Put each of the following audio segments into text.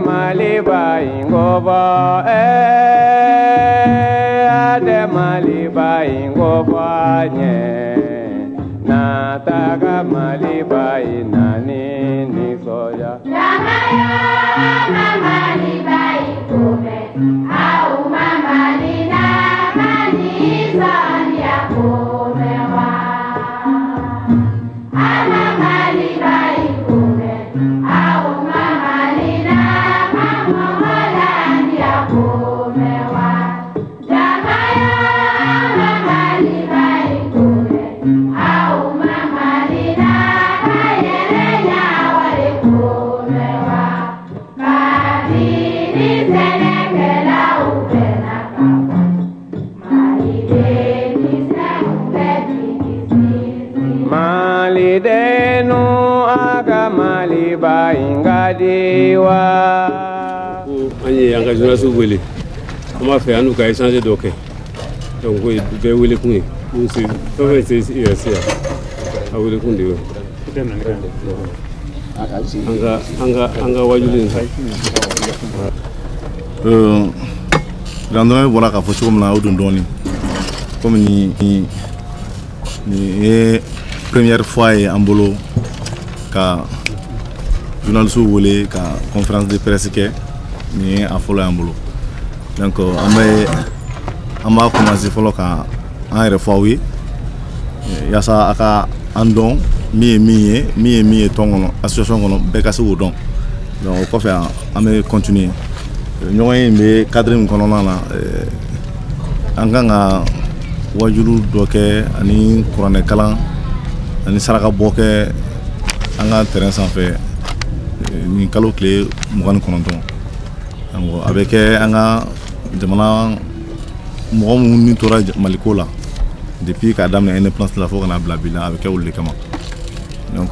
Ademaliba ingoba Ademaliba ingoba nye Nataga maliba inani ni soya Namaya mamaliba ikume Au mamalina manisa yakumewa Mamaliba ikume Au mamalina mamola yakumewa Namaya mamaliba ikume Au mamalina mayelenya walikumewa Kadiri senekela upena kama Malideni senekela Malidenu aga maliba ingadiwa Ani engagement su wele on m'a fait nous échanger donc we be wele kun nous c'est toi c'est ici a wele kun de anga wajulin Landon voilà ka fo cogo min na o don dɔɔni comme ni première fois ye an bolo ka journaliste wele ka conférence de presse kɛ ni ye a fɔlɔ y'an bolo donc an b'a commencer fɔlɔ ka an yɛrɛ fɔ aw ye yaasa a ka an dɔn min ye min ye tɔn kɔnɔ association kɔnɔ bɛɛ ka se k'o dɔn donc o kɔfɛ an bɛ continuer ɲɔgɔn ye bɛ cadre min kɔnɔna na an kan ka wajulu dɔ kɛ ani kuranɛ kalan ani saraka bɔ kɛ an ka terrain sanfɛ ni kalo tile 29 a bɛ kɛ an ka jamana mɔgɔ minnu ni tora maliko la depuis k'a daminɛ indépendance la fo kana bila bi la a bɛ kɛ olu de kama donc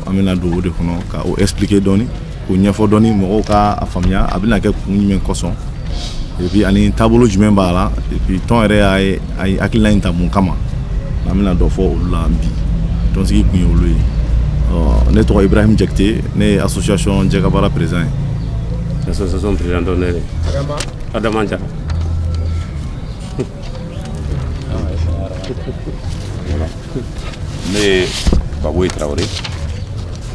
an bɛna don o de kɔnɔ ka o expliquer dɔɔni k'o ɲɛfɔ dɔɔni mɔgɔw ka a faamuya a bɛna kɛ kun jumɛn kɔsɔn et puis ani taabolo jumɛn b'a la et puis tɔn yɛrɛ a ye hakilina in ta mun kama an bɛna dɔ fɔ olu la bi tɔnsigi kun ye olu ye ne tɔgɔ Ibrahim Jakite ne ye association Jɛkabara président ye association président dɔ ne ye Adama Jara ne ye Baboyi Traoré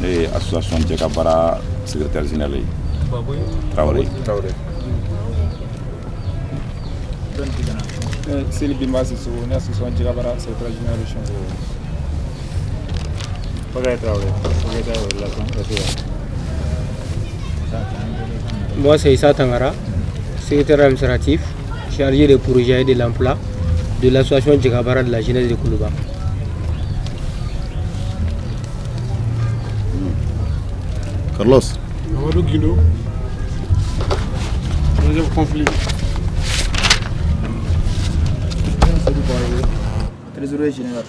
ne ye association Jɛkabara secrétaire général ye Traoré Seli Bimba Sissoko, ne association Jɛkabara secrétaire général de Chango. Moi, c'est Issa Tangara, secrétaire administratif, chargé des projets et de l'emploi de l'association Jɛkabara de la jeunesse de Koulouba. Carlos. Amadou Guindo. Deuxième conflit. Trésorier général.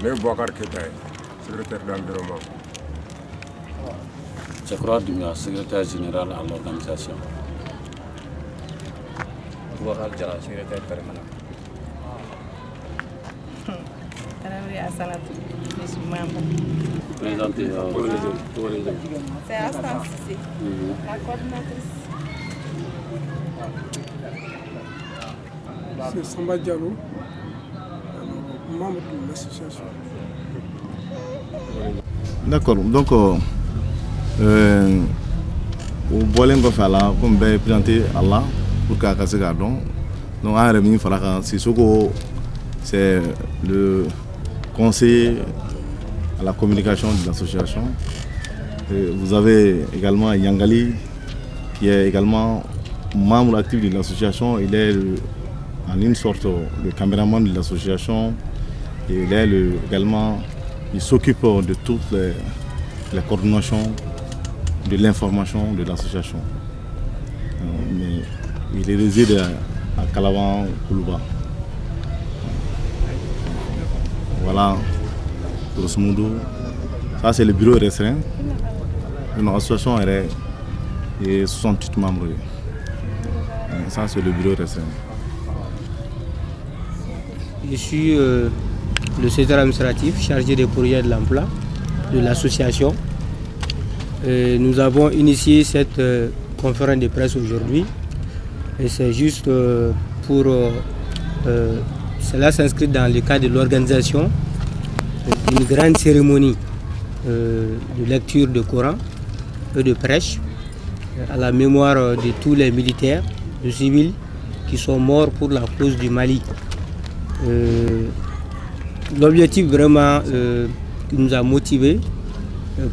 Le Bouakar Keita, secrétaire d'environnement. Je crois Dumia, secrétaire général à l'organisation. Bouakar Diarra, secrétaire permanent. Traoré Assanatou, je suis membre. Présentez C'est Astan Cissé, la coordinatrice. C'est Samba Diallo, membre de l'association. D'accord, donc o bɔlen kɔfɛ a la komi bɛɛ ye présenté a la pour k'a ka se k'a dɔn donc an yɛrɛ min fara kan Sissoko c'est le conseiller à la communication de l'association. Vous avez également Yangali qui est également membre actif de l'association. Il est en une sorte le caméraman de l'association et il est également il s'occupe de toutes les coordinations de l'information de l'association. Mais il réside à Kalaban, Koulouba. Voilà, grosso modo, ça c'est le bureau restreint. Notre association est 68 membres. Ça c'est le bureau restreint. Je suis le secrétaire administratif chargé des projets de l'emploi de l'association. nous avons initié cette conférence de presse aujourd'hui. Et c'est juste pour... cela s'inscrit dans le cadre de l'organisation d'une grande cérémonie de lecture de Coran et de prêche à la mémoire de tous les militaires, de civils qui sont morts pour la cause du Mali. L'objectif vraiment qui nous a motivés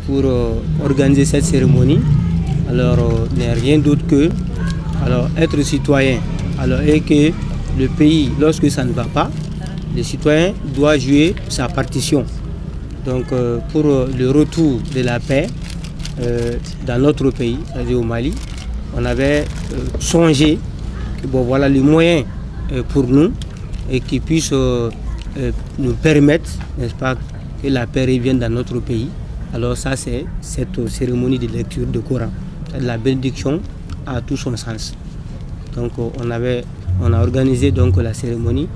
pour organiser cette cérémonie, n'est rien d'autre que être citoyen. Et que le pays, lorsque ça ne va pas, le citoyen doit jouer sa partition. Donc pour le retour de la paix dans notre pays, c'est-à-dire au Mali, on avait songé que voilà le moyen pour nous et qui puisse nous permettre, n'est-ce pas, que la paix revienne dans notre pays. Alors ça, c'est cette cérémonie de lecture de Coran. La bénédiction a tout son sens. Donc on a organisé donc la cérémonie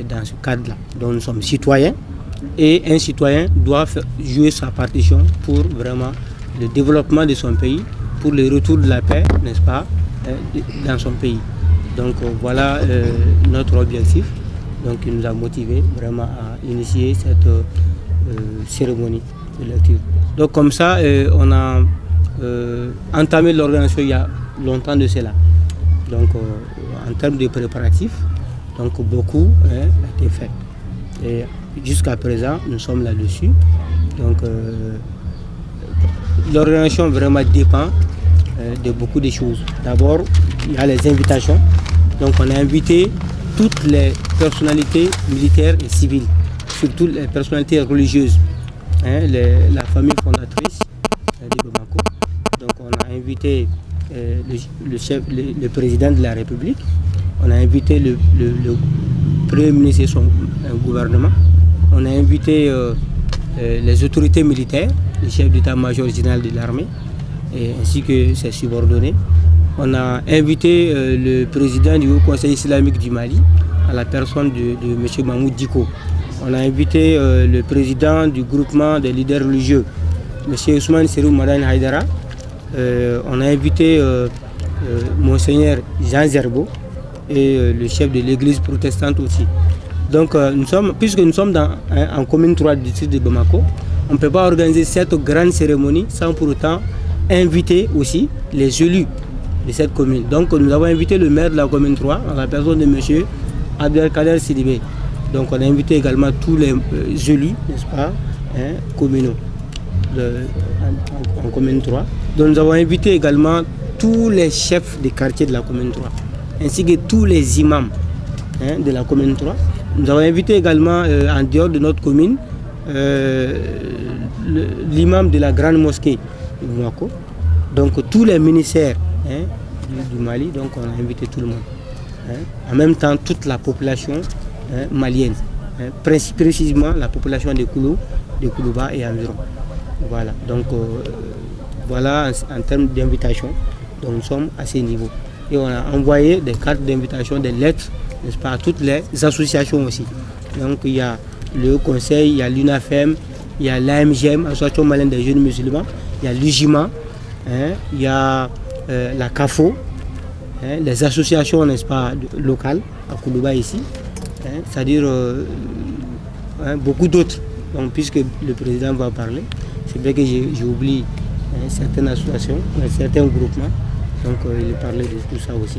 dans ce cadre-là. Donc nous sommes citoyens et un citoyen doit jouer sa partition pour vraiment le développement de son pays, pour le retour de la paix, n'est-ce pas, dans son pays. Donc voilà notre objectif. Donc il nous a motivés vraiment à initier cette cérémonie de lecture. Donc comme ça, on a entamé l'organisation il y a longtemps de cela. Donc en termes de préparatifs, donc beaucoup a été fait. Et jusqu'à présent, nous sommes là-dessus. Donc l'organisation vraiment dépend de beaucoup de choses. D'abord, il y a les invitations. Donc on a invité toutes les personnalités militaires et civiles, surtout les personnalités religieuses, la famille fondatrice de Bamako. Donc on a invité le président de la République, on a invité le Premier ministre et son gouvernement, on a invité les autorités militaires, le chef d'état-major général de l'armée, ainsi que ses subordonnés. On a invité le président du Haut Conseil islamique du Mali, à la personne de M. Mahmoud Diko. On a invité le président du groupement des leaders religieux, M. Ousmane Serou Madane Haïdara. On a invité Monseigneur Jean Zerbo et le chef de l'église protestante aussi. Donc puisque nous sommes en commune 3 du district de Bamako, on ne peut pas organiser cette grande cérémonie sans pour autant inviter aussi les élus de cette commune. Donc nous avons invité le maire de la commune 3, à la personne de M. Abdelkader Sidibé. Donc on a invité également tous les élus, n'est-ce pas, communaux en commune 3. Donc nous avons invité également tous les chefs des quartiers de la commune 3, ainsi que tous les imams de la commune 3. Nous avons invité également en dehors de notre commune l'imam de la grande mosquée de Mouako. Donc tous les ministères du Mali, donc on a invité tout le monde. En même temps toute la population malienne, précisément la population de Koulou, de Koulouba et environ. Voilà, donc voilà en termes d'invitation, donc nous sommes à ce niveau. Et on a envoyé des cartes d'invitation, des lettres, n'est-ce pas, à toutes les associations aussi. Donc il y a le Haut Conseil, il y a l'UNAFEM, il y a l'AMGM, Association Malienne des Jeunes Musulmans, il y a l'UJIMA, il y a la CAFO, les associations, n'est-ce pas, locales, à Koulouba ici, c'est-à-dire beaucoup d'autres. Donc puisque le président va parler, c'est vrai que j'oublie certaines associations, certains groupements, donc il parlait de tout ça aussi.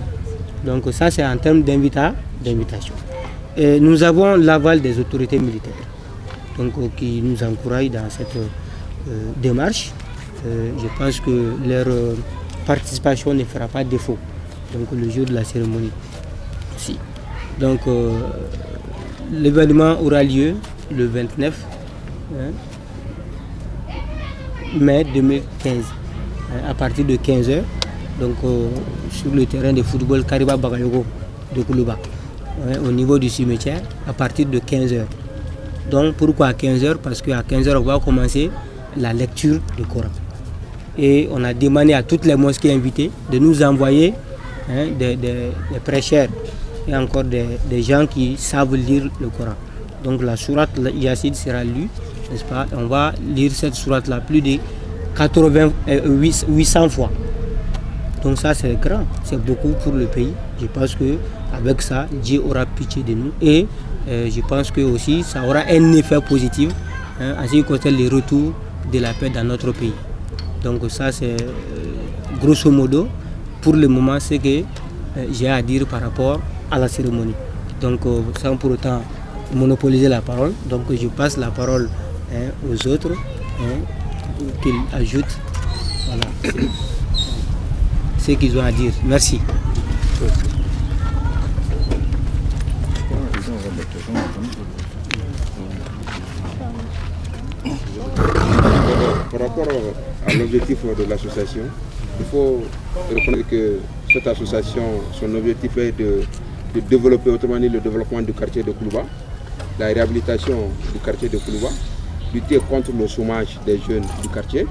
Donc ça c'est en termes d'invitation. Et nous avons l'aval des autorités militaires, donc qui nous encouragent dans cette démarche. Je pense que leur participation ne fera pas défaut, donc le jour de la cérémonie aussi. Donc l'événement aura lieu le 29 mai 2015 à partir de 15h, donc sur le terrain de football Kariba Bagayogo de Koulouba, au niveau du cimetière, à partir de 15h. Donc pourquoi 15h? Parce qu'à 15h on va commencer la lecture du Coran. Et on a demandé à toutes les mosquées invitées de nous envoyer des prêcheurs et encore des gens qui savent lire le Coran. Donc la sourate Yassine sera lue, n'est-ce pas? On va lire cette sourate-là plus de 800 fois. Donc ça c'est grand, c'est beaucoup pour le pays. Je pense qu'avec ça, Dieu aura pitié de nous et je pense que aussi ça aura un effet positif en ce qui concerne le retour de la paix dans notre pays. Donc ça c'est grosso modo pour le moment ce que j'ai à dire par rapport à la cérémonie. Donc sans pour autant monopoliser la parole, donc je passe la parole aux autres pour qu'ils ajoutent ce qu'ils ont à dire. Merci. Par rapport à l'objectif de l'association, il faut reconnaître que cette association, son objectif est de développer, autrement dit, le développement du quartier de Koulouba, la réhabilitation du quartier de Koulouba, lutter contre le chômage des jeunes du quartier.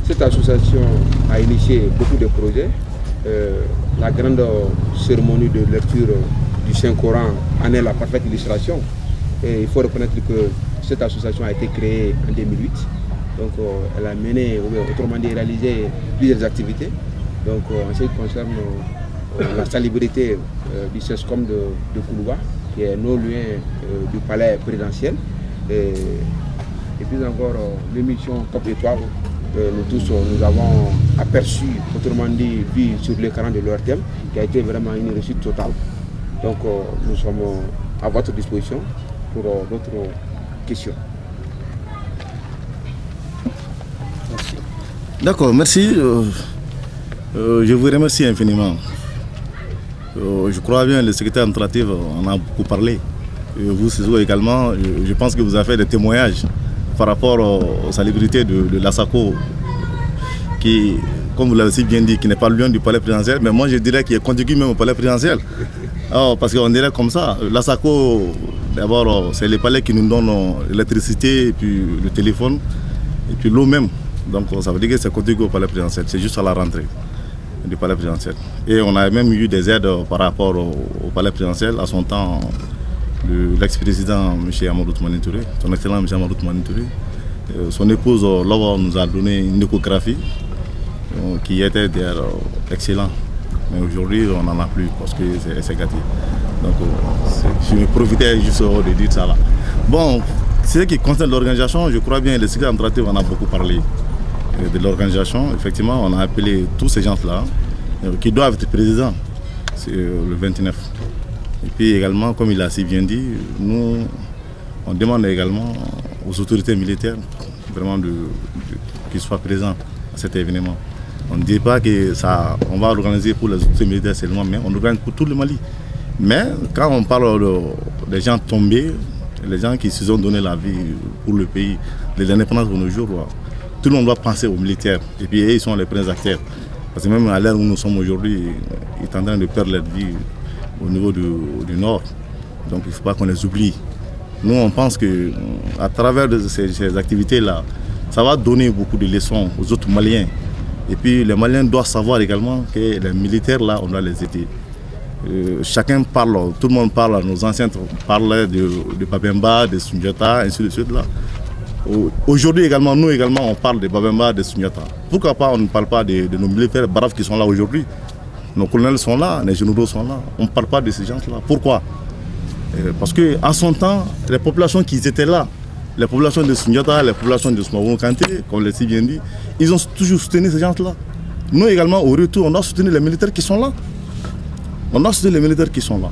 Cette association a initié beaucoup de projets. La grande cérémonie de lecture du Saint-Coran en est la parfaite illustration. Et il faut reconnaître que cette association a été créée en 2008. Donc elle a mené, autrement dit, réalisé plusieurs activités. Donc en ce qui concerne la salubrité du CESCOM de Koulouba, qui est non loin du palais présidentiel. Et puis encore l'émission Top Étoile, nous tous nous avons aperçu, autrement dit, vu sur l'écran de l'ORTM, qui a été vraiment une réussite totale. Donc nous sommes à votre disposition pour d'autres questions. Merci. D'accord, merci. Je vous remercie infiniment. Je crois bien, le secrétaire administratif en a beaucoup parlé. Vous, César, également, je pense que vous avez fait des témoignages par rapport aux salubrités de l'ASACO, qui, comme vous l'avez si bien dit, qui n'est pas loin du palais présidentiel, mais moi je dirais qu'il est contigu même au palais présidentiel. Alors, parce qu'on dirait comme ça, l'ASACO, d'abord, c'est les palais qui nous donnent l'électricité, et puis le téléphone, et puis l'eau même. Donc ça veut dire que c'est contigu au palais présidentiel, c'est juste à la rentrée du palais présidentiel. Et on a même eu des aides par rapport au palais présidentiel à son temps. L'ex-président M. Amadou Toumani Touré, son excellent M. Amadou Toumani Touré, son épouse Laura nous a donné une échographie qui était excellente. Mais aujourd'hui, on n'en a plus parce que c'est gâté. Donc, je vais profiter juste de dire ça là. Bon, ce qui concerne l'organisation, je crois bien, le secrétaire administratif en a beaucoup parlé de l'organisation. Effectivement, on a appelé tous ces gens-là qui doivent être présidents. C'est le 29. Et puis également, comme il a si bien dit, nous, on demande également aux autorités militaires vraiment qu'ils soient présents à cet événement. On ne dit pas que ça, on va organiser pour les autorités militaires seulement, mais on organise pour tout le Mali. Mais quand on parle des gens tombés, les gens qui se sont donné la vie pour le pays, de l'indépendance de nos jours, tout le monde doit penser aux militaires. Et puis ils sont les premiers acteurs. Parce que même à l'ère où nous sommes aujourd'hui, ils sont en train de perdre leur vie au niveau du Nord. Donc il ne faut pas qu'on les oublie. Nous, on pense qu'à travers ces activités-là, ça va donner beaucoup de leçons aux autres Maliens. Et puis les Maliens doivent savoir également que les militaires, là, on doit les aider. Chacun parle, tout le monde parle, nos anciens parlaient de Babemba, de Sundiata, ainsi de suite. Là. Aujourd'hui également, nous également, on parle de Babemba, de Sundiata. Pourquoi pas on ne parle pas de nos militaires braves qui sont là aujourd'hui? Nos colonels sont là, les généraux sont là. On ne parle pas de ces gens-là. Pourquoi? Parce qu'en son temps, les populations qui étaient là, les populations de Sundiata, les populations de Soumaoro Kanté, comme l'a si bien dit, ils ont toujours soutenu ces gens-là. Nous également, au retour, on doit soutenir les militaires qui sont là. On doit soutenir les militaires qui sont là.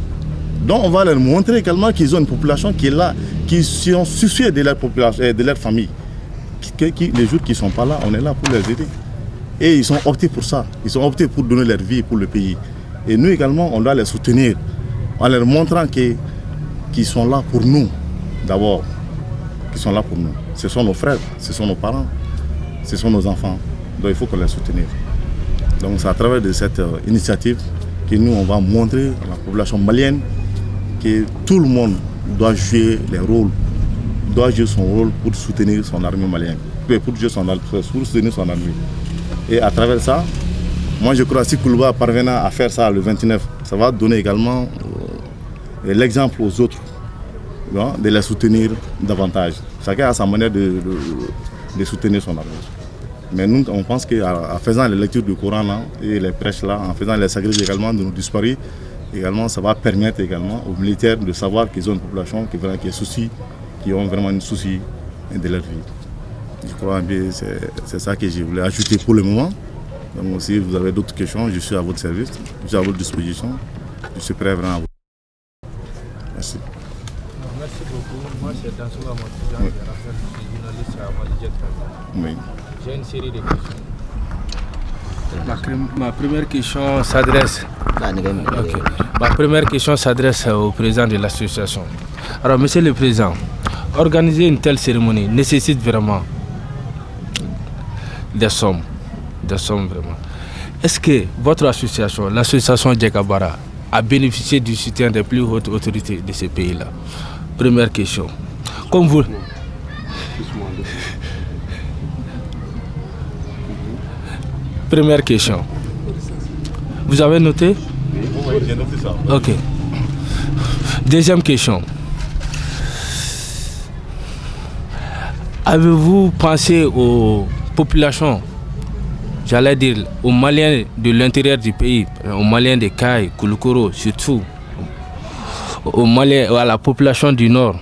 Donc on va leur montrer également qu'ils ont une population qui est là, qui sont soucieux de leur population et de leur famille. Les jours qui ne sont pas là, on est là pour les aider. Et ils ont opté pour ça. Ils ont opté pour donner leur vie pour le pays. Et nous également, on doit les soutenir en leur montrant qu'ils sont là pour nous, d'abord. Qu'ils sont là pour nous. Ce sont nos frères, ce sont nos parents, ce sont nos enfants. Donc il faut qu'on les soutienne. Donc c'est à travers de cette initiative que nous, on va montrer à la population malienne que tout le monde doit jouer les rôles, doit jouer son rôle pour soutenir son armée malienne, pour soutenir son armée. Et à travers ça, moi je crois que si Koulouba parvenant à faire ça le 29, ça va donner également l'exemple aux autres, de les soutenir davantage. Chacun a sa manière de soutenir son armée. Mais nous, on pense qu'en faisant les lectures du Coran là, et les prêches là, en faisant les sacrés également de nos disparus, également, ça va permettre également aux militaires de savoir qu'ils ont une population qui ont vraiment un souci de leur vie. Je crois que c'est ça que je voulais ajouter pour le moment. Donc si vous avez d'autres questions, je suis à votre service, je suis à votre disposition. Je suis prêt vraiment à vous. Merci. Merci beaucoup. Moi, c'est Dansoua Motijan, je suis journaliste à Malijet. Oui. J'ai une série de questions. Ma première question s'adresse. Ma première question s'adresse au président de l'association. Alors, monsieur le président, organiser une telle cérémonie nécessite vraiment des sommes vraiment. Est-ce que votre association, l'association Djekabara, a bénéficié du soutien des plus hautes autorités de ce pays-là? Première question. Comme vous... Première question. Vous avez noté? Oui, j'ai noté ça. Ok. Deuxième question. Avez-vous pensé aux populations, j'allais dire aux Maliens de l'intérieur du pays, aux Maliens de Kaï, Kouloukoro, surtout aux Maliens, à la population du Nord,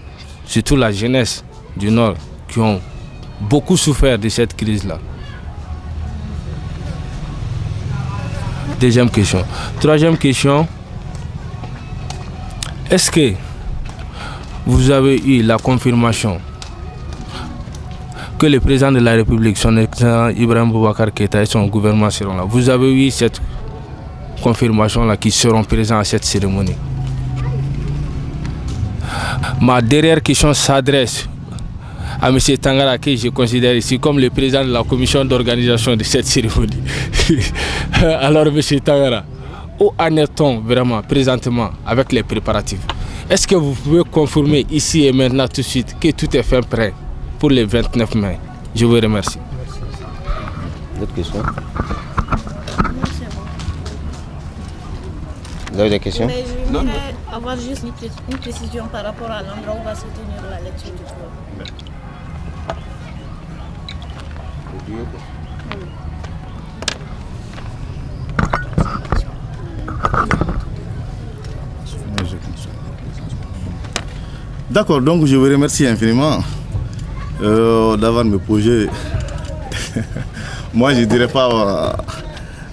surtout la jeunesse du Nord, qui ont beaucoup souffert de cette crise-là? Deuxième question. Troisième question. Est-ce que vous avez eu la confirmation que le président de la République, son excellent Ibrahim Boubacar Keïta et son gouvernement seront là? Vous avez eu cette confirmation-là qu'ils seront présents à cette cérémonie? Ma dernière question s'adresse à M. Tangara, que je considère ici comme le président de la commission d'organisation de cette cérémonie. Alors, M. Tangara, où en est-on vraiment présentement avec les préparatifs? Est-ce que vous pouvez confirmer ici et maintenant tout de suite que tout est fait prêt pour le 29 mai? Je vous remercie. D'autres questions? Vous avez des questions? Mais je voudrais avoir juste une précision par rapport à l'endroit où va se tenir la lecture du Coran. D'accord, donc je vous remercie infiniment d'avoir me posé, moi je ne dirais pas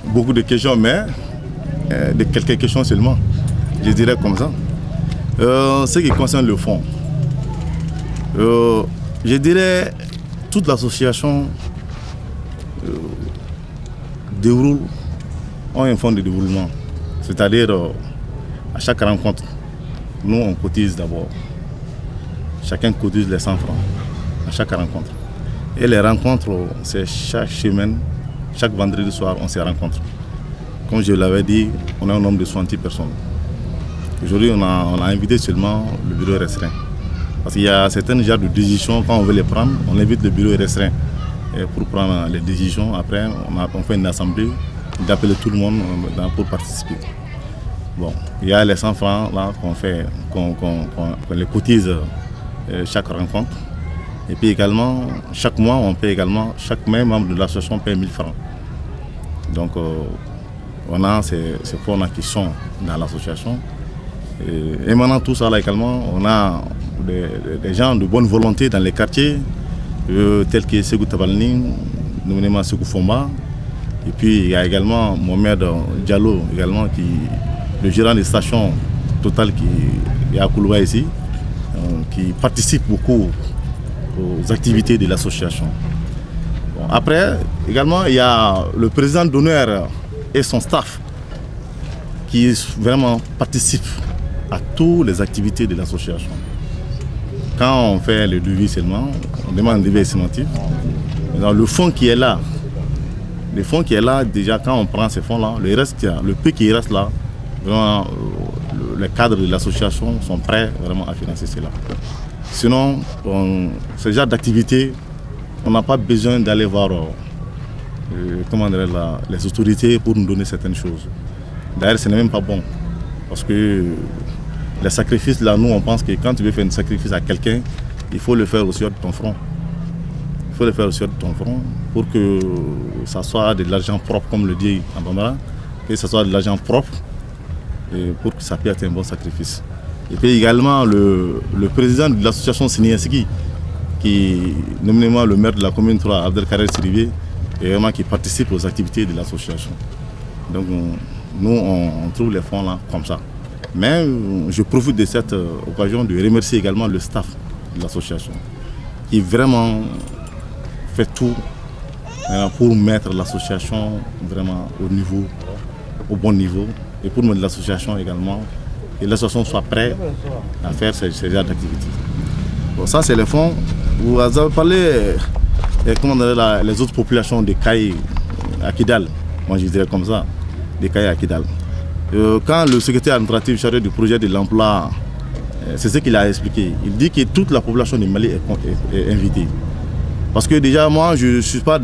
beaucoup de questions, mais de quelques questions seulement, je dirais comme ça. Ce qui concerne le fond, je dirais toute l'association déroule un fonds de développement, c'est-à-dire à chaque rencontre, nous on cotise d'abord. Chacun cotise les 100 francs à chaque rencontre. Et les rencontres, c'est chaque semaine, chaque vendredi soir, on se rencontre. Comme je l'avais dit, on a un nombre de 60 personnes. Aujourd'hui, on a invité seulement le bureau restreint. Parce qu'il y a certains genres de décisions, quand on veut les prendre, on invite le bureau restreint pour prendre les décisions. Après, on fait une assemblée, d'appeler tout le monde pour participer. Bon, il y a les 100 francs là qu'on les cotise chaque rencontre. Et puis également, chaque mois, on paie également, chaque membre de l'association paie 1000 francs. Donc, on a ces fonds qui sont dans l'association. Et maintenant, tout ça là également, on a des gens de bonne volonté dans les quartiers, tels que Ségou Tabalni, nommément Ségou Fomba. Et puis, il y a également Mohamed Diallo, également, le gérant des stations Total qui est à Koulouba ici, qui participe beaucoup aux activités de l'association. Bon, après, également, il y a le président d'honneur et son staff qui vraiment participent à toutes les activités de l'association. Quand on fait le devis seulement, on demande un devis estimatif. Le fonds qui est là, déjà quand on prend ces fonds-là, le peu qui reste là, vraiment, les cadres de l'association sont prêts vraiment à financer cela. Sinon, ce genre d'activité, on n'a pas besoin d'aller voir les autorités pour nous donner certaines choses. D'ailleurs, ce n'est même pas bon. Parce que les sacrifices, là, nous, on pense que quand tu veux faire un sacrifice à quelqu'un, il faut le faire aussi de ton front. Il il faut le faire sur ton front pour que ça soit de l'argent propre, comme le dit Ambamara, que ce soit de l'argent propre et pour que ça puisse être un bon sacrifice. Et puis également le président de l'association Siniensiki, qui nommément le maire de la commune 3, Abdelkader Sirivé, et vraiment qui participe aux activités de l'association. Donc nous on trouve les fonds là comme ça. Mais je profite de cette occasion de remercier également le staff de l'association qui vraiment fait tout pour mettre l'association vraiment au bon niveau et pour mettre l'association également et l'association soit prête à faire ces genres d'activités. Bon, ça c'est le fond. Vous avez parlé les autres populations de Kaye à Kidal, moi je dirais comme ça, de Kaye à Kidal. Quand le secrétaire administratif chargé du projet de l'emploi, c'est ce qu'il a expliqué. Il dit que toute la population du Mali est invitée. Parce que déjà, moi, je ne suis pas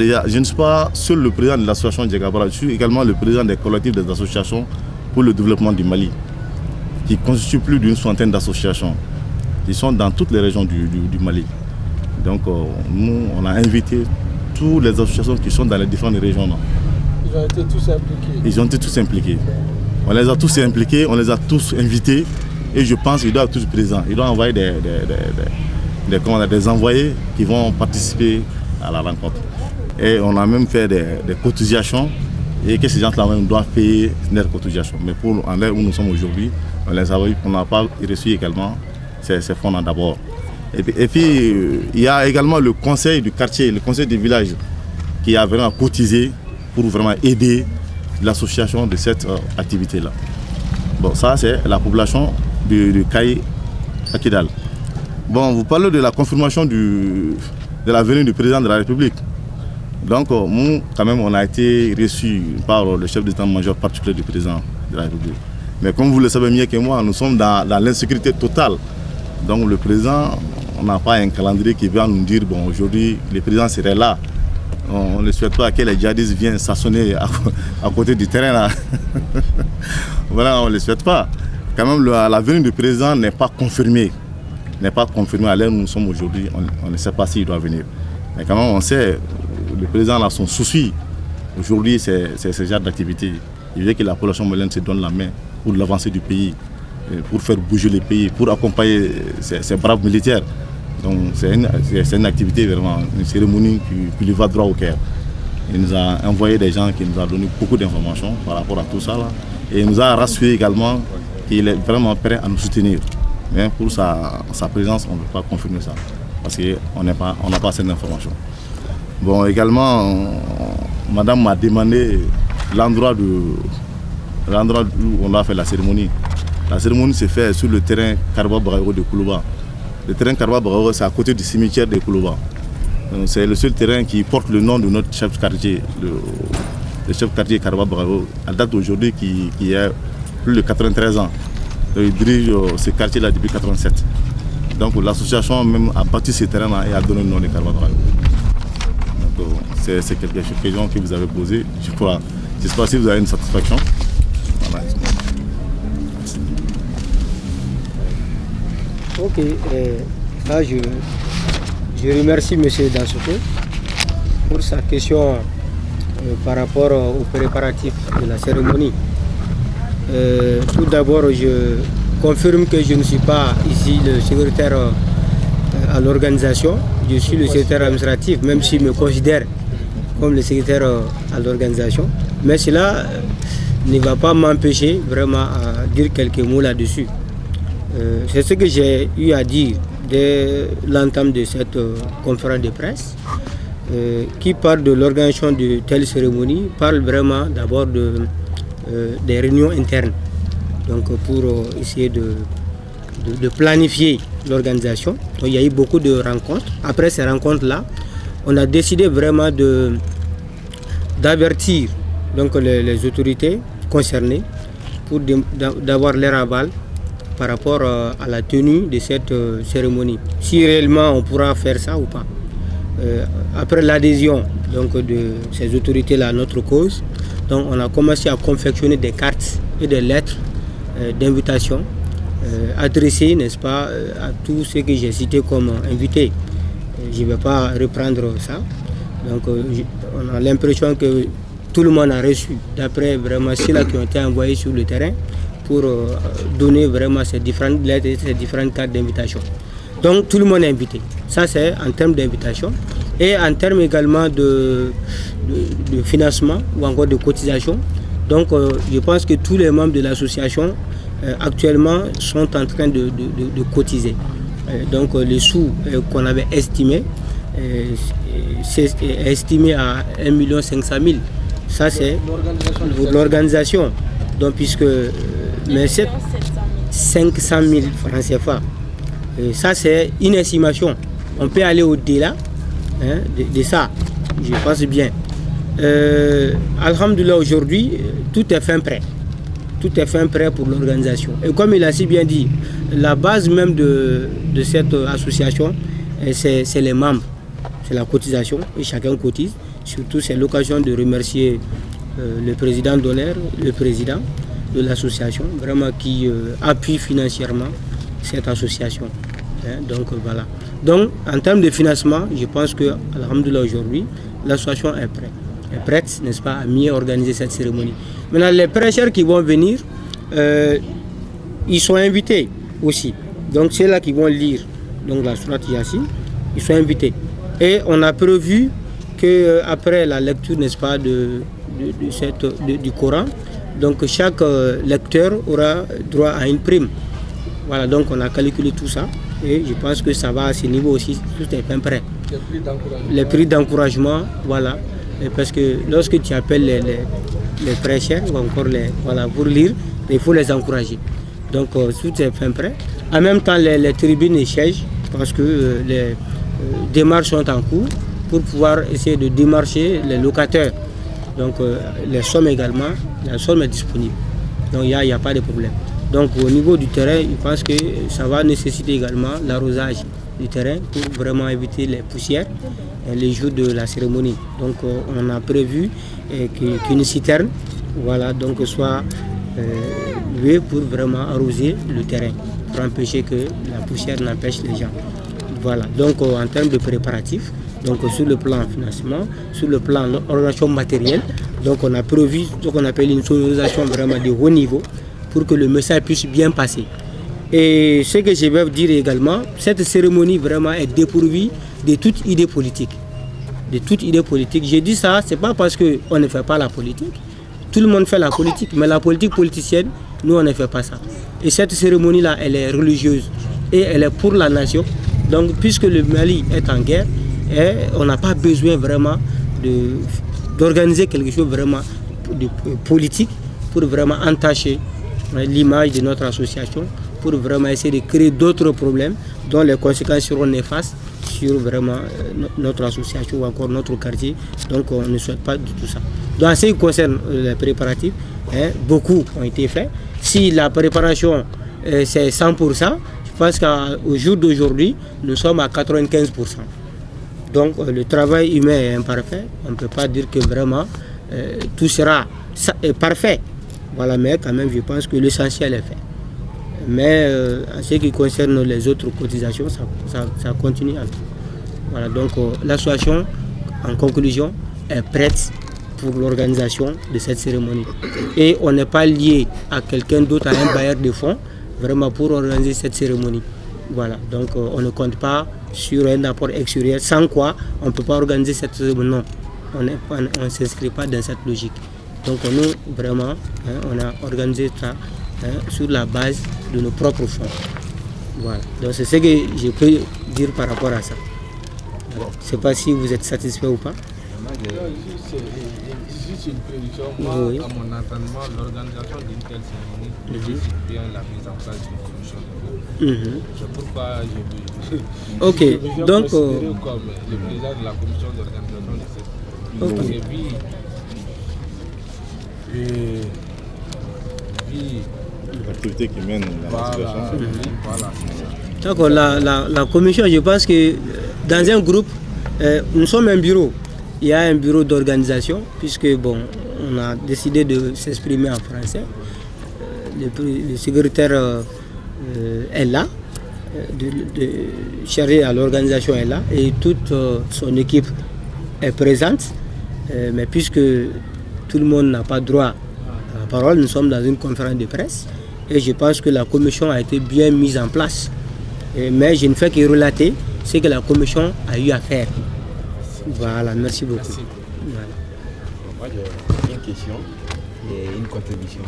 seul le président de l'association Djegabara, je suis également le président des collectifs des associations pour le développement du Mali, qui constitue plus d'une centaine d'associations, qui sont dans toutes les régions du Mali. Donc, nous, on a invité toutes les associations qui sont dans les différentes régions. Là. Ils ont été tous impliqués. Ils ont été tous impliqués. On les a tous impliqués, on les a tous invités et je pense qu'ils doivent être tous présents. Ils doivent envoyer des envoyés qui vont participer à la rencontre. Et on a même fait des cotisations et que ces gens-là même doivent payer leurs cotisations. Mais pour en l'heure où nous sommes aujourd'hui, on n'a pas reçu également ces fonds-là d'abord. Et puis il y a également le conseil du quartier, le conseil du village qui a vraiment cotisé pour vraiment aider l'association de cette activité-là. Bon, ça c'est la population de Kaye à Kidal. Bon, vous parlez de la confirmation de la venue du président de la République. Donc, nous, quand même, on a été reçus par le chef d'état-major particulier du président de la République. Mais comme vous le savez mieux que moi, nous sommes dans l'insécurité totale. Donc, le président, on n'a pas un calendrier qui vient nous dire, bon, aujourd'hui, le président serait là. On ne souhaite pas que les djihadistes viennent s'assonner à côté du terrain là. Voilà, on ne le souhaite pas. Quand même, la venue du président n'est pas confirmée. N'est pas confirmée à l'heure où nous sommes aujourd'hui. On ne sait pas s'il doit venir. Mais quand même, on sait, le président a son souci. Aujourd'hui, c'est ce genre d'activité. Il veut que la population malienne se donne la main pour l'avancée du pays, pour faire bouger le pays, pour accompagner ces braves militaires. Donc c'est une activité vraiment, une cérémonie qui lui va droit au cœur. Il nous a envoyé des gens qui nous ont donné beaucoup d'informations par rapport à tout ça là. Et il nous a rassuré également qu'il est vraiment prêt à nous soutenir. Mais pour sa présence, on ne peut pas confirmer ça. Parce qu'on n'a pas assez d'informations. Bon, également, madame m'a demandé l'endroit où on a fait la cérémonie. La cérémonie s'est faite sur le terrain Karba Barago de Koulouba. Le terrain Karba Barago, c'est à côté du cimetière de Koulouba. C'est le seul terrain qui porte le nom de notre chef de quartier, le chef de quartier Karba Barago, à date d'aujourd'hui qui a plus de 93 ans. Il dirige ce quartier-là depuis 87. Donc l'association même a bâti ce terrain-là et a donné le nom de Karba Barago. Donc c'est quelques questions que vous avez posées. J'espère que vous avez une satisfaction. Voilà. Ok, là je remercie M. Dansoko pour sa question par rapport aux préparatifs de la cérémonie. Tout d'abord, je confirme que je ne suis pas ici le secrétaire à l'organisation, je suis le secrétaire administratif, même s'il me considère comme le secrétaire à l'organisation. Mais cela ne va pas m'empêcher vraiment à dire quelques mots là-dessus. C'est ce que j'ai eu à dire dès l'entame de cette conférence de presse, qui parle de l'organisation de telles cérémonies, parle vraiment d'abord des réunions internes, donc pour essayer de planifier l'organisation. Donc, il y a eu beaucoup de rencontres. Après ces rencontres-là, on a décidé vraiment d'avertir donc les autorités concernées pour d'avoir leur aval par rapport à la tenue de cette cérémonie. Si réellement on pourra faire ça ou pas. Après l'adhésion de ces autorités-là à notre cause, donc on a commencé à confectionner des cartes et des lettres d'invitation adressées, n'est-ce pas, à tous ceux que j'ai cités comme invités. Je ne vais pas reprendre ça. Donc on a l'impression que tout le monde a reçu, d'après vraiment ceux-là qui ont été envoyés sur le terrain pour donner vraiment ces différentes lettres et ces différentes cartes d'invitation. Donc tout le monde est invité. Ça c'est en termes d'invitation. Et en termes également de financement ou encore de cotisation. Donc je pense que tous les membres de l'association actuellement sont en train de cotiser. Donc les sous qu'on avait estimés, c'est estimé à 1 500 000. Ça c'est pour l'organisation. Donc puisque mais c'est 500 000 francs CFA. Et ça c'est une estimation. On peut aller au-delà de ça, je pense bien. Alhamdoulilah, aujourd'hui, tout est fin prêt. Tout est fin prêt pour l'organisation. Et comme il a si bien dit, la base même de cette association, c'est les membres. C'est la cotisation, et chacun cotise. Surtout, c'est l'occasion de remercier le président d'honneur, le président de l'association, vraiment qui appuie financièrement cette association. Donc voilà. Donc en termes de financement, je pense que, alhamdoulilah, aujourd'hui, l'association est prête, n'est-ce pas, à mieux organiser cette cérémonie. Maintenant, les prêcheurs qui vont venir, ils sont invités aussi. Donc c'est là qui vont lire donc la sourate Yassine, ils sont invités. Et on a prévu qu'après la lecture, n'est-ce pas, du Coran, donc chaque lecteur aura droit à une prime. Voilà, donc on a calculé tout ça et je pense que ça va à ce niveau aussi, tout est bien prêt. Les prix d'encouragement, voilà. Et parce que lorsque tu appelles les prêcheurs ou encore voilà, pour lire, il faut les encourager. Donc tout est bien prêt. En même temps, les tribunes et sièges, parce que les démarches sont en cours pour pouvoir essayer de démarcher les locataires. Donc les sommes également, la somme est disponible. Donc il n'y a pas de problème. Donc au niveau du terrain, je pense que ça va nécessiter également l'arrosage du terrain pour vraiment éviter les poussières les jours de la cérémonie. Donc on a prévu qu'une citerne, voilà, donc soit louée pour vraiment arroser le terrain, pour empêcher que la poussière n'empêche les gens. Voilà, donc en termes de préparatifs, donc sur le plan financement, sur le plan organisation matérielle, donc on a prévu ce qu'on appelle une sonorisation vraiment de haut niveau pour que le message puisse bien passer. Et ce que je vais vous dire également, cette cérémonie vraiment est dépourvue de toute idée politique. De toute idée politique. J'ai dit ça, c'est pas parce qu'on ne fait pas la politique. Tout le monde fait la politique, mais la politique politicienne, nous on ne fait pas ça. Et cette cérémonie-là, elle est religieuse et elle est pour la nation. Donc puisque le Mali est en guerre, on n'a pas besoin vraiment d'organiser quelque chose vraiment de politique pour vraiment entacher l'image de notre association, pour vraiment essayer de créer d'autres problèmes dont les conséquences seront néfastes sur vraiment notre association ou encore notre quartier. Donc on ne souhaite pas du tout ça. Donc en ce qui concerne les préparatifs, beaucoup ont été faits. Si la préparation c'est 100%, je pense qu'au jour d'aujourd'hui, nous sommes à 95%. Donc le travail humain est imparfait. On ne peut pas dire que vraiment tout sera parfait. Voilà, mais quand même je pense que l'essentiel est fait. Mais en ce qui concerne les autres cotisations, ça continue un peu. Voilà, donc l'association, en conclusion, est prête pour l'organisation de cette cérémonie. Et on n'est pas lié à quelqu'un d'autre, à un bailleur de fonds, vraiment pour organiser cette cérémonie. Voilà, donc on ne compte pas sur un apport extérieur, sans quoi on ne peut pas organiser cette cérémonie. Non, on ne s'inscrit pas dans cette logique. Donc nous, vraiment, on a organisé ça sur la base de nos propres fonds. Voilà. Donc c'est ce que je peux dire par rapport à ça. Je ne sais pas si vous êtes satisfait ou pas. Juste une précision, moi, Oui. à mon entendement, l'organisation d'une telle cérémonie nécessite bien la mise en place d'une commission. C'est pourquoi je Ok, donc comme le président de la commission d'organisation de cette Ok. L'activité qui mène à Voilà. d'accord, la commission, je pense que dans un groupe, nous sommes un bureau. Il y a un bureau d'organisation, puisque bon, on a décidé de s'exprimer en français. Le secrétaire est là. chargé à l'organisation est là et toute son équipe est présente. Mais puisque tout le monde n'a pas droit à la parole, nous sommes dans une conférence de presse et je pense que la commission a été bien mise en place. Mais je ne fais que relater ce que la commission a eu à faire. Voilà, merci beaucoup. Merci. Voilà. Moi, j'ai une question et une contribution.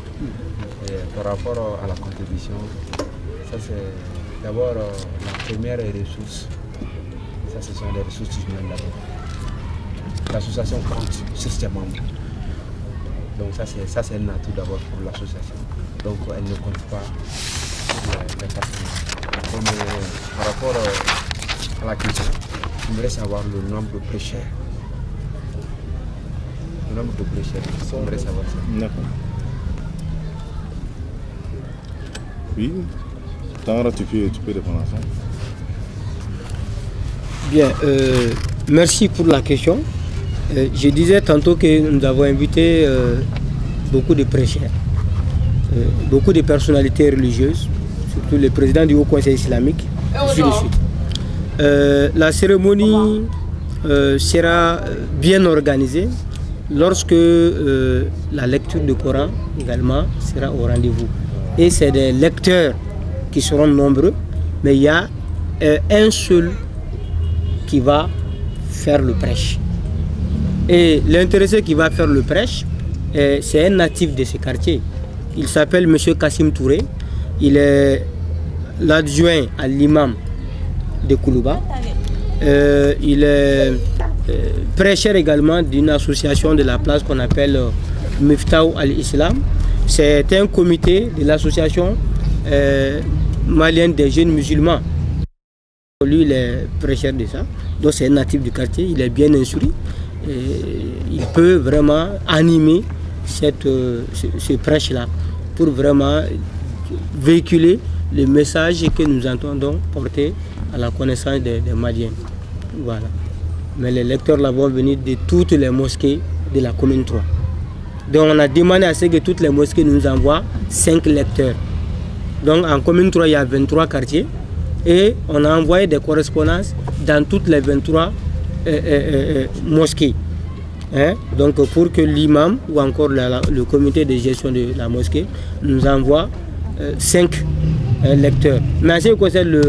Par rapport à la contribution, ça c'est d'abord la première ressource. Ça, ce sont les ressources humaines d'abord. L'association compte sur ses membres. Donc ça c'est un atout d'abord pour l'association. Donc elle ne compte pas sur les partenaires. Par rapport à la question, j'aimerais savoir le nombre de prêcheurs. Le nombre de prêcheurs, j'aimerais savoir ça. D'accord. Oui, Tangara, tu peux répondre à ça. Bien, merci pour la question. Je disais tantôt que nous avons invité beaucoup de prêcheurs, beaucoup de personnalités religieuses, surtout le président du Haut Conseil islamique, ainsi de suite. La cérémonie sera bien organisée lorsque la lecture du Coran également sera au rendez-vous. Et c'est des lecteurs qui seront nombreux, mais il y a un seul qui va faire le prêche. Et l'intéressé qui va faire le prêche, c'est un natif de ce quartier. Il s'appelle M. Kassim Touré. Il est l'adjoint à l'imam de Koulouba. Il est prêcheur également d'une association de la place qu'on appelle Miftaou al-Islam. C'est un comité de l'association malienne des jeunes musulmans. Lui, il est prêcheur de ça. Donc c'est un natif du quartier, il est bien instruit. Il peut vraiment animer ce prêche-là pour vraiment véhiculer le message que nous entendons porter à la connaissance des Maliens. Voilà. Mais les lecteurs là vont venir de toutes les mosquées de la commune 3. Donc on a demandé à ce que toutes les mosquées nous envoient 5 lecteurs. Donc en commune 3, il y a 23 quartiers et on a envoyé des correspondances dans toutes les 23 mosquées. Donc pour que l'imam ou encore le comité de gestion de la mosquée nous envoie 5 lecteurs. Mais en ce qui concerne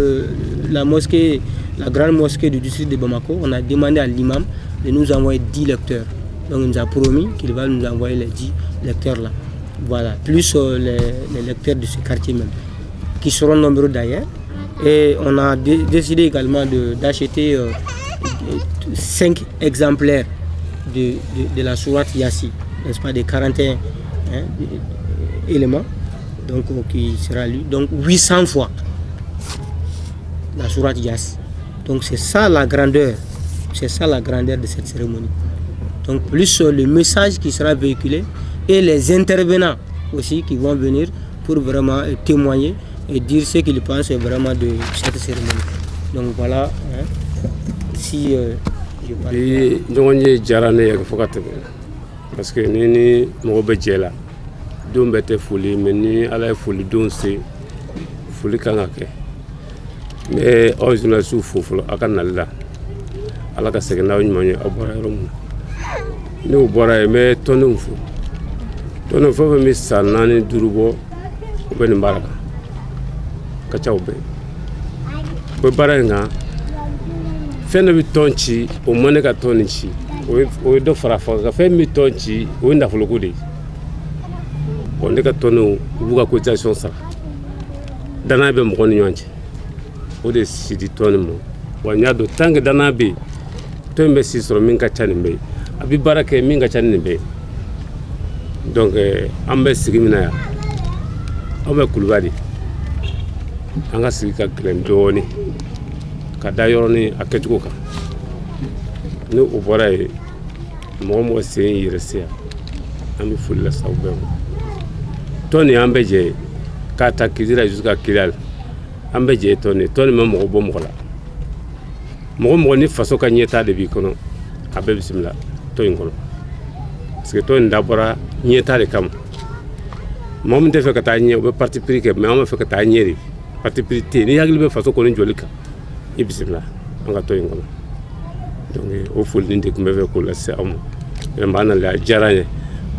la mosquée, la grande mosquée du district de Bamako, on a demandé à l'imam de nous envoyer 10 lecteurs. Donc il nous a promis qu'il va nous envoyer les 10 lecteurs là. Voilà, plus les lecteurs de ce quartier même, qui seront nombreux d'ailleurs. Et on a décidé également d'acheter 5 exemplaires de la sourate Yassi, n'est-ce pas, des 41 éléments, donc qui sera lu, donc 800 fois la sourate Yassi. Donc c'est ça la grandeur de cette cérémonie. Donc plus le message qui sera véhiculé et les intervenants aussi qui vont venir pour vraiment témoigner et dire ce qu'ils pensent vraiment de cette cérémonie. Donc voilà, si je parle. Et nous jarane parce que ni mo be jela dum bete fuli mais ni ala fuli don se fuli kanake mais original su fofu akanalla ala ka segna ñu mañu abora rom ni ubora me tonu fo mi sanani durubo be ni baraka ka chawbe be baranga fenn bi tonchi o mone ka tonchi o do farafa ka fe mi tonchi o nda fuluko de o ne ka tonu buga cotisation sa dana be mo koni nyonche o de sidi tonu mo wa nyado tang dana be to mbe si soro min ka chani be abi baraka min ka chani be donc ambe sigimina ya ambe kulubadi anga sika klem doni ka da yoroni aketuko ka ni ubora e mo sen yirsia ami fulla sawbe toni ambe je ka takizira jusqu'à kilal ambe je toni mo bo mo la mo ni faso ka nyeta de bi kono abe bismillah to ngolo parce que to ndabora nyeta de kam mom defe ka ta nye be parti pris que mais on fait que ta nyeri parti politique ni hakili bɛ faso kɔni jɔli kan i bisimila an ka to in kɔnɔ donc o foli nin de tun bɛ fɛ k'o lase aw ma vraiment an nana a diyara n ye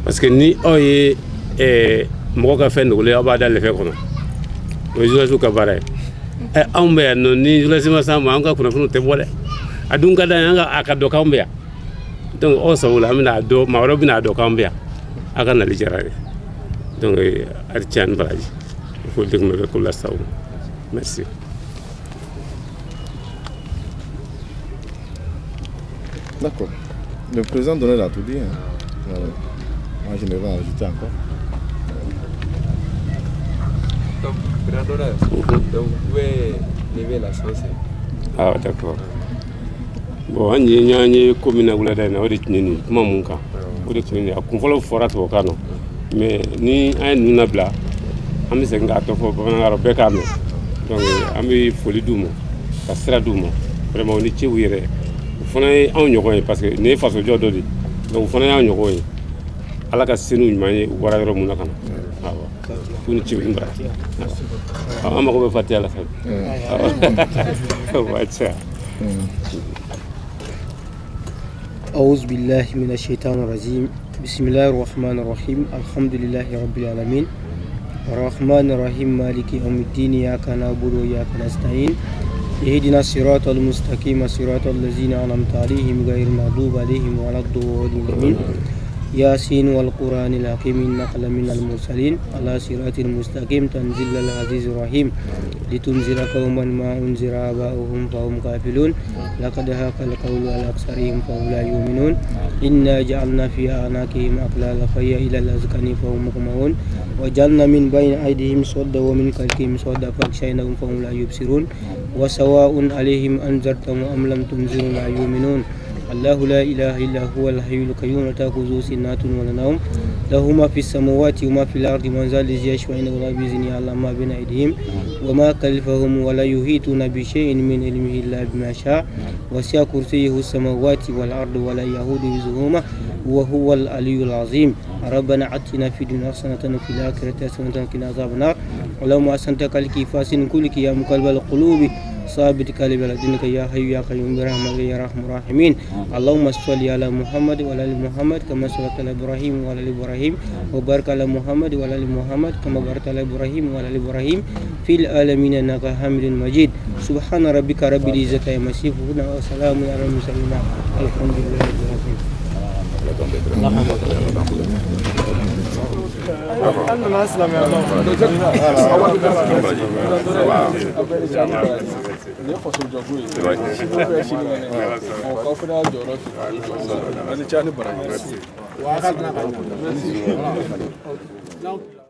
parce que ni aw ye mɔgɔ ka fɛn dogolen aw b'a da lɛfɛ kɔnɔ o ye journaliste ka baara ye anw bɛ yan nɔ ni journaliste ma s'an ma an ka kunnafoniw tɛ bɔ dɛ a dun ka d'an ye a ka dɔ k'anw bɛ yan donc aw sago la an bɛna a dɔn maa wɛrɛw bɛna a dɔn k'anw bɛ yan a ka nali diyara n ye donc Aritiane Baraji foli de tun bɛ fɛ k'o lase aw ma merci. D'accord. Le président Donnel a tout dit. Moi, je ne vais pas ajouter encore. Donc, président Donnel, donc vous pouvez lever la sauce. Ah, d'accord. Bon, an ye commune wulada in na o de tun ye nin kuma mun kan o de tun ye nin a kun fɔlɔ fɔra tubabukan na mais ni an ye ninnu labila an bɛ segin k'a tɔ fɔ bamanankan na bɛɛ k'a mɛn donc an bɛ foli d'u ma ka sira d'u ma vraiment ni ciw yɛrɛ o fana ye anw ɲɔgɔn ye parce que nin ye fasojɔ dɔ de donc o fana y'anw ɲɔgɔn ye ala ka senu ɲuman ye u bɔra yɔrɔ mun na ka na awɔ k'u ni ciw ni barati an mago bɛ fatiya la sa أعوذ بالله من الشيطان الرجيم بسم الله الرحمن الرحيم الحمد لله رب العالمين الرحمن الرحيم مالك يوم الدين إياك نعبد وإياك نستعين اهدنا الصراط المستقيم صراط الذين أنعمت عليهم غير المغضوب عليهم ولا الضالين ياسين والقرآن الحكيم إنك لمن المرسلين على صراط المستقيم تنزيل العزيز الرحيم لتنذر قوما ما أنذر آباؤهم فهم غافلون لقد حق القول على أكثرهم فهم لا يؤمنون إنا جعلنا في أعناقهم أغلالا فهي إلى الأذقان فهم مقمحون وجعلنا من بين أيديهم صدا ومن خلفهم صدا فأغشيناهم فهم لا يبصرون وسواء عليهم أنذرتهم أم لم تنذرهم لا يؤمنون الله لا إله إلا هو الحي القيوم لا تأخذه سنة ولا نوم له ما في السماوات وما في الأرض من ذا الذي يشفع عنده إلا بإذنه يعلم ما بين أيديهم وما خلفهم ولا يحيطون بشيء من علمه إلا بما شاء وسع كرسيه السماوات والأرض ولا يؤوده حفظهما وهو العلي العظيم ربنا آتنا في الدنيا حسنة وفي الآخرة حسنة وقنا عذاب النار اللهم أحسنت خلقي فاحسن خلقي يا مقلب القلوب ثابت قلبي على دينك يا حي يا قيوم برحمتك يا أرحم الراحمين اللهم صل على محمد وعلى آل محمد كما صليت على إبراهيم وعلى آل إبراهيم وبارك على محمد وعلى آل محمد كما باركت على إبراهيم وعلى آل إبراهيم في العالمين إنك حميد مجيد سبحان ربك رب العزة عما يصفون وسلام على المرسلين الحمد لله رب العالمين. Merci.